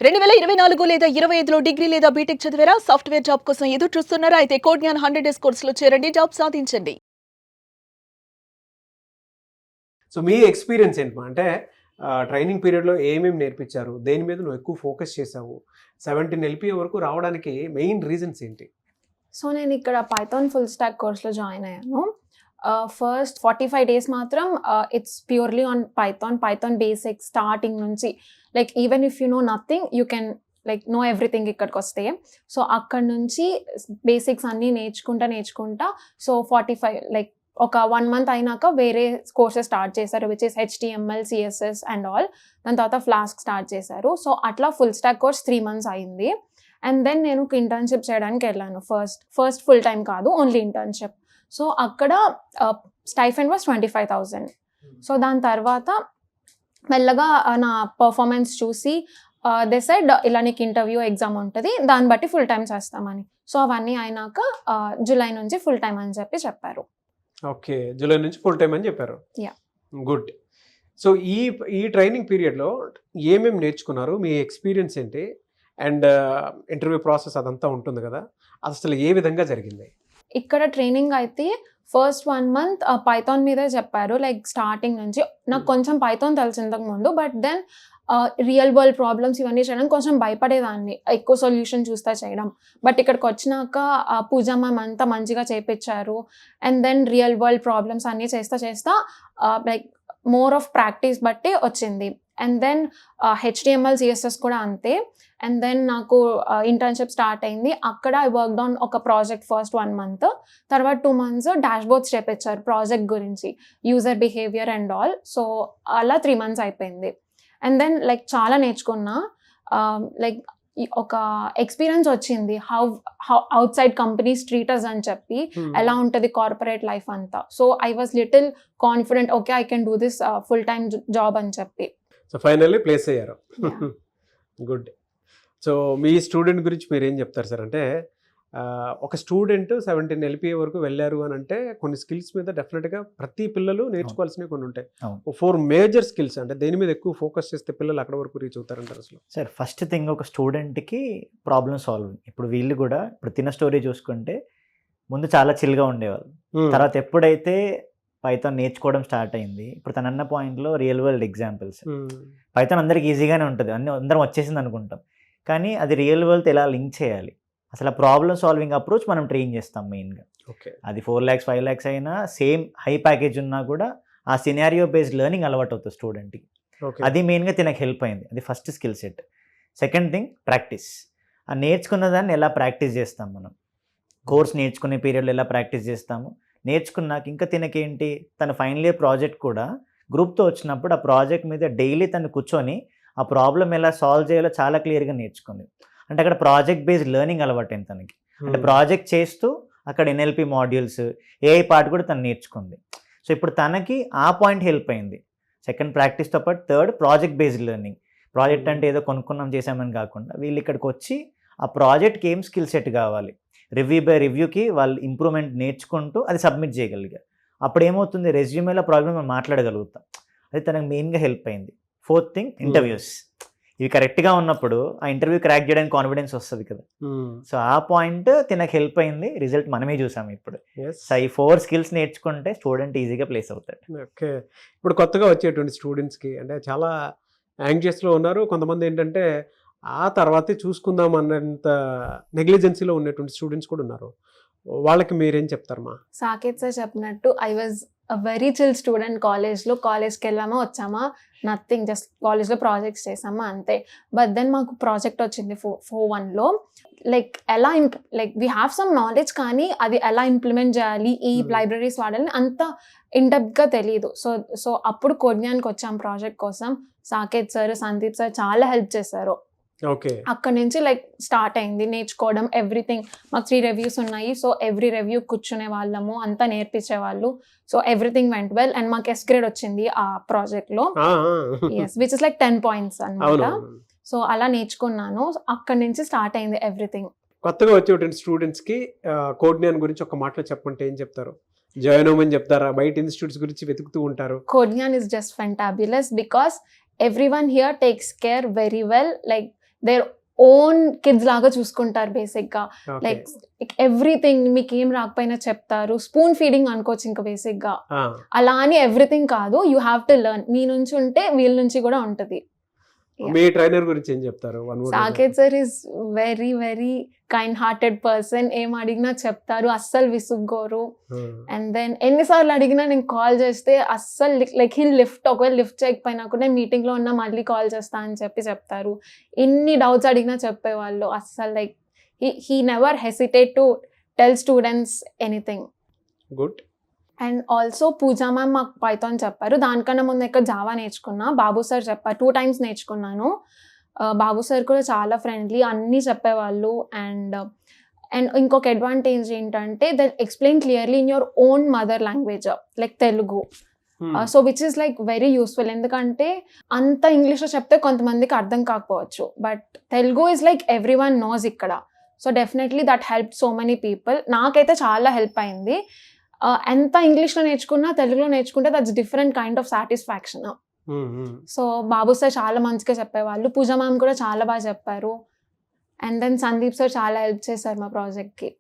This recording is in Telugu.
2024 లేదా 25లో డిగ్రీ లేదా బీటెక్ చదివారా? సాఫ్ట్‌వేర్ జాబ్ కోసం ఎదురు చూస్తున్నారా? అయితే కోడ్‌జ్ఞాన్ 100 డేస్ కోర్సులో చేరండి. జాబ్ సాధించండి. సో మీ ఎక్స్‌పీరియన్స్ ఏంటి మా? అంటే ట్రైనింగ్ పీరియడ్‌లో ఏమేమి నేర్పించారు? దేని మీద నువ్వు ఎక్కువ ఫోకస్ చేసావు? 17 ఎల్‌పీఏ వరకు రావడానికి మెయిన్ రీజన్స్ ఏంటి? సో నేను ఇక్కడ పైథాన్ ఫుల్ స్టాక్ కోర్స్‌లో జాయిన్ అయ్యాను. ఫస్ట్ 45 డేస్ మాత్రం it's purely on Python basics starting నుంచి. Like even if you know nothing you can know everything ఇక్కడికొస్తే. సో అక్కడి నుంచి బేసిక్స్ అన్నీ నేర్చుకుంటా సో 45 ఒక 1 మంత్ అయినాక వేరే కోర్సెస్ స్టార్ట్ చేశారు which is HTML, CSS and all. దాని తర్వాత ఫ్లాస్క్ స్టార్ట్ చేశారు. సో అట్లా ఫుల్ స్టాక్ కోర్స్ 3 మంత్స్ అయింది. అండ్ దెన్ నేను ఇంటర్న్షిప్ చేయడానికి వెళ్ళాను. ఫస్ట్ ఫుల్ టైం కాదు, ఓన్లీ ఇంటర్న్షిప్. సో అక్కడ స్టైఫండ్ వాస్ 25,000. సో దాని తర్వాత మెల్లగా నా పర్ఫార్మెన్స్ చూసి దే సెడ్ ఇలా నీకు ఇంటర్వ్యూ ఎగ్జామ్ ఉంటుంది, దాన్ని బట్టి ఫుల్ టైం చేస్తామని. సో అవన్నీ అయినాక జూలై నుంచి ఫుల్ టైం అని చెప్పారు. ఓకే, జూలై నుంచి ఫుల్ టైం అని చెప్పారు. Yeah, good. సో ఈ ట్రైనింగ్ పీరియడ్‌లో ఏమేమి నేర్చుకున్నారు? మీ ఎక్స్‌పీరియన్స్ ఏంటి? అండ్ ఇంటర్వ్యూ ప్రాసెస్ అదంతా ఉంటుంది కదా, అసలు ఏ విధంగా జరిగింది? ఇక్కడ ట్రైనింగ్ అయితే ఫస్ట్ 1 మంత్ పైథాన్ మీదే చెప్పారు. స్టార్టింగ్ నుంచి నాకు కొంచెం పైథాన్ తెలుసు ఇంతకు ముందు, but then real world problems ఇవన్నీ చేయడానికి కొంచెం భయపడేదాన్ని, ఎక్కువ సొల్యూషన్ చూస్తా చేయడం. బట్ ఇక్కడికి వచ్చినాక పూజా మ్యామ్ అంతా మంచిగా చేపించారు. And then real world problems అన్నీ చేస్తా మోర్ ఆఫ్ ప్రాక్టీస్ బట్టి వచ్చింది. అండ్ దెన్ HTML, CSS కూడా అంతే. అండ్ దెన్ నాకు ఇంటర్న్షిప్ స్టార్ట్ అయింది. అక్కడ ఐ వర్క్డ్ ఆన్ ఒక ప్రాజెక్ట్ ఫస్ట్ 1 మంత్. తర్వాత 2 మంత్స్ డాష్ బోర్డ్స్ చేపించారు ప్రాజెక్ట్ గురించి, user behaviour and all. So అలా 3 మంత్స్ అయిపోయింది. అండ్ దెన్ చాలా నేర్చుకున్నా. ఒక ఎక్స్పీరియన్స్ వచ్చింది how outside companies treat us అని చెప్పి, ఎలా ఉంటుంది కార్పొరేట్ లైఫ్ అంతా. So I was little confident, okay I can do this full time job అని చెప్పి. సో ఫైనల్లీ ప్లేస్ అయ్యారు. గుడ్. సో మీ స్టూడెంట్ గురించి మీరు ఏం చెప్తారు సార్? అంటే ఒక స్టూడెంట్ 17 ఎల్‌పీఏ వరకు వెళ్ళారు అని అంటే కొన్ని స్కిల్స్ మీద డెఫినెట్గా ప్రతి పిల్లలు నేర్చుకోవాల్సినవి కొన్ని ఉంటాయి. 4 మేజర్ స్కిల్స్, అంటే దేని మీద ఎక్కువ ఫోకస్ చేస్తే పిల్లలు అక్కడ వరకు రీచ్ అవుతారంటారు అసలు? సార్ ఫస్ట్ థింగ్, ఒక స్టూడెంట్కి ప్రాబ్లమ్ సాల్వింగ్. ఇప్పుడు వీళ్ళు కూడా ఇప్పుడు తిన్న స్టోరీ చూసుకుంటే ముందు చాలా చిల్గా ఉండేవాళ్ళు. తర్వాత ఎప్పుడైతే పైథాన్ నేర్చుకోవడం స్టార్ట్ అయింది, ఇప్పుడు తన అన్న పాయింట్లో రియల్ వరల్డ్ ఎగ్జాంపుల్స్. పైథాన్ అందరికి ఈజీగానే ఉంటుంది, అందరం వచ్చేసింది అనుకుంటాం, కానీ అది రియల్ వరల్డ్ ఎలా లింక్ చేయాలి, అసలు ఆ ప్రాబ్లమ్ సాల్వింగ్ అప్రోచ్ మనం ట్రైన్ చేస్తాం మెయిన్గా. అది 4 lakhs 5 lakhs అయినా సేమ్ హై ప్యాకేజ్ ఉన్నా కూడా ఆ సినారియో బేస్డ్ లెర్నింగ్ అలవాటు అవుతుంది స్టూడెంట్కి. అది మెయిన్గా తినకు హెల్ప్ అయింది. అది first skill set. Second thing practice. ఆ నేర్చుకున్న దాన్ని ఎలా ప్రాక్టీస్ చేస్తాం మనం, కోర్స్ నేర్చుకునే పీరియడ్లో ఎలా ప్రాక్టీస్ చేస్తాము. నేర్చుకున్నాక ఇంకా తినకేంటి, తన ఫైనల్ ఇయర్ ప్రాజెక్ట్ కూడా గ్రూప్తో వచ్చినప్పుడు ఆ ప్రాజెక్ట్ మీద డైలీ తను కూర్చొని ఆ ప్రాబ్లం ఎలా సాల్వ్ చేయాలో చాలా క్లియర్గా నేర్చుకుంది. అంటే అక్కడ ప్రాజెక్ట్ బేస్డ్ లెర్నింగ్ అలవాటైంది తనకి. అంటే ప్రాజెక్ట్ చేస్తూ అక్కడ NLP మాడ్యూల్స్, AI పార్ట్ కూడా తను నేర్చుకుంది. సో ఇప్పుడు తనకి ఆ పాయింట్ హెల్ప్ అయింది. సెకండ్ ప్రాక్టీస్తో పాటు third project based learning. Project అంటే ఏదో కొనుక్కున్నాం చేసామని కాకుండా వీళ్ళు ఇక్కడికి వచ్చి ఆ ప్రాజెక్ట్కి ఏం స్కిల్ సెట్ కావాలి, రివ్యూ బై రివ్యూకి వాళ్ళు ఇంప్రూవ్మెంట్ నేర్చుకుంటూ అది సబ్మిట్ చేయగలిగారు. అప్పుడు ఏమవుతుంది, రెజ్యూమేలో ప్రాబ్లమ్ మనం మాట్లాడగలుగుతాం. అది తనకు మెయిన్గా హెల్ప్ అయింది. Fourth thing interviews. ఇవి కరెక్ట్గా ఉన్నప్పుడు ఆ ఇంటర్వ్యూ క్రాక్ చేయడానికి కాన్ఫిడెన్స్ వస్తుంది కదా. సో ఆ పాయింట్ తినకు హెల్ప్ అయింది. రిజల్ట్ మనమే చూసాము ఇప్పుడు. సో ఈ 4 స్కిల్స్ నేర్చుకుంటే స్టూడెంట్ ఈజీగా ప్లేస్ అవుతాడు. ఓకే. ఇప్పుడు కొత్తగా వచ్చేటువంటి స్టూడెంట్స్కి అంటే చాలా యాంగ్జియస్లో ఉన్నారు. కొంతమంది ఏంటంటే ఆ తర్వాతే చూసుకుందాం అన్నంత నెగ్లిజెన్సీలో ఉన్నటువంటి స్టూడెంట్స్ కూడా ఉన్నారు. వాళ్ళకి మీరేం చెప్తారమ్మా? సాకేత్ సార్ చెప్పినట్టు I was very chill student. కాలేజ్కి వెళ్ళామా వచ్చామా, నథింగ్, జస్ట్ కాలేజ్లో ప్రాజెక్ట్స్ చేసామా అంతే. బట్ దెన్ మాకు ప్రాజెక్ట్ వచ్చింది 4-1లో. ఎలా వీ హ్యావ్ సమ్ నాలెడ్జ్, కానీ అది ఎలా ఇంప్లిమెంట్ చేయాలి, ఈ లైబ్రరీస్ వాడాలని అంత ఇన్డెప్త్గా తెలియదు. సో అప్పుడు కోడ్‌జ్ఞాన్కి వచ్చాం ప్రాజెక్ట్ కోసం. సాకేత్ సార్, సందీప్ సార్ చాలా హెల్ప్ చేశారు. ఓకే. అక్కడ నుంచి స్టార్ట్ అయింది నేర్చుకోవడం ఎవ్రీథింగ్. మాకు 3 రివ్యూస్ ఉన్నాయి. సో ఎవ్రీ రివ్యూ కూర్చునే వాళ్ళము, అంతా నేర్పించేవాళ్ళు. So everything went well. And మాకు S గ్రేడ్ వచ్చింది ఆ ప్రాజెక్ట్లో. విచ్ ఇస్ 10 points అన్నమాట. సో అలా నేర్చుకున్నాను. అక్కడి నుంచి స్టార్ట్ అయింది ఎవ్రీథింగ్. కొత్తగా వచ్చేటువంటి స్టూడెంట్స్కి కోడ్‌జ్ఞాన్ గురించి ఒక మాటలో చెప్పమంటే ఏం చెప్తారు? జాయిన్ అవ్వమని చెప్తారా? బయట ఇన్స్టిట్యూట్స్ గురించి వెతుకుతూ ఉంటారు. కోడ్‌జ్ఞాన్ is just fantabulous because everyone here takes care very well. Their own kids లాగా చూసుకుంటారు బేసిక్గా. లైక్ ఎవ్రీథింగ్ మీకు ఏం రాకపోయినా చెప్తారు. స్పూన్ ఫీడింగ్ అనుకోవచ్చు ఇంకా బేసిక్గా. అలా అని ఎవ్రీథింగ్ కాదు, యూ హ్యావ్ టు లెర్న్. మీ నుంచి ఉంటే వీళ్ళ నుంచి కూడా ఉంటుంది. మీ ట్రైనర్ గురించి ఏం చెప్తారు? Saketh sir is very very kind hearted person. ఏం అడిగినా చెప్తారు, అస్సలు విసుగ్గోరు. అండ్ దెన్ ఎన్నిసార్లు అడిగినా నేను కాల్ చేస్తే అస్సలు లైక్ హిల్ లిఫ్ట్, ఒకవేళ లిఫ్ట్ చేయకపోయినా కూడా నేను మీటింగ్లో ఉన్నా మళ్ళీ కాల్ చేస్తా అని చెప్తారు. ఎన్ని డౌట్స్ అడిగినా చెప్పేవాళ్ళు. అస్సలు like he never hesitate to tell students anything. Good. And also Pooja ma'am మాకు పైథాన్ చెప్పారు. దానికన్నా ముందు ఇక్కడ జావా నేర్చుకున్నా. బాబు సార్ చెప్పారు, 2 times నేర్చుకున్నాను. బాబు సార్ కూడా చాలా ఫ్రెండ్లీ, అన్నీ చెప్పేవాళ్ళు. అండ్ ఇంకొక అడ్వాంటేజ్ ఏంటంటే they explain clearly in your own mother language like Telugu. So which is like very useful. ఎందుకంటే అంత ఇంగ్లీష్లో చెప్తే కొంతమందికి అర్థం కాకపోవచ్చు, but Telugu is like every one knows ఇక్కడ. So definitely that help so many people. నాకైతే చాలా హెల్ప్ అయింది. ఎంత ఇంగ్లీష్లో నేర్చుకున్నా తెలుగులో నేర్చుకుంటే that's different kind of satisfaction. So Babu sir చాలా మంచిగా చెప్పేవాళ్ళు. పూజా మ్యామ్ కూడా చాలా బాగా చెప్పారు. అండ్ దెన్ సందీప్ సార్ చాలా హెల్ప్ చేశారు మా ప్రాజెక్ట్కి.